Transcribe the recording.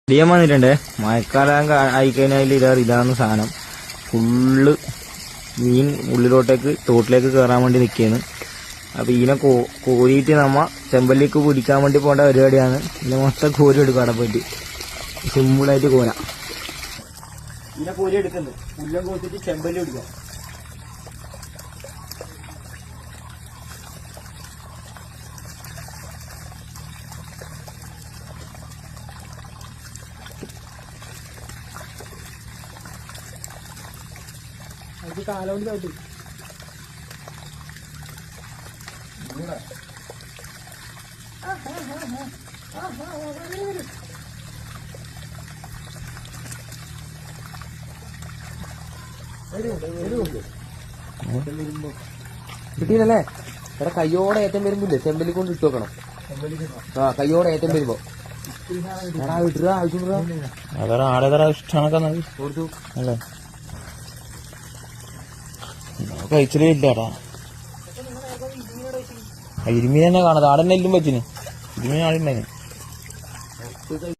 ഇടിയാൻ വന്നിട്ടുണ്ടേ. മഴക്കാലം ആയിക്കഴിഞ്ഞാൽ ഇതാണ് സാധനം. ഫുള്ള് മീൻ ഉള്ളിലോട്ടേക്ക് തോട്ടിലേക്ക് കയറാൻ വേണ്ടി നിൽക്കുകയാണ്. അപ്പൊ ഇതിനെ കോരിയിട്ട് നമ്മ ചെമ്പല്ലിക്ക് പിടിക്കാൻ വേണ്ടി പോകേണ്ട പരിപാടിയാണ്. ഇതിനെ മൊത്തം കോരി എടുക്കും. അവിടെ പോയിട്ട് സിമ്പിളായിട്ട് കോര ഇതിനെ കോരി എടുക്കുന്നത്. പുല്ലം കോത്തിട്ട് ചെമ്പല്ലി പിടിക്കാം. അത് കാലോണ്ട് ചവിട്ടി കിട്ടിയതല്ലേ? എടാ കയ്യോടെ ഏറ്റം വരുമ്പില്ലേ ചെമ്പലി കൊണ്ട് ഇട്ട് വെക്കണം. ആ കയ്യോടെ ഏറ്റം വരുമ്പോ അതാണ് ആടേതറ ഇഷ്ടമാണൊക്കെ കൊടുത്തു അല്ലേ? കഴിച്ചിട്ടേ ഇല്ലാടാ. ഇരുമീൻ തന്നെ കാണാതെ ആടെ തന്നെ എല്ലും വെച്ചിന്. ഇരുമീൻ ആടുണ്ടായിന്.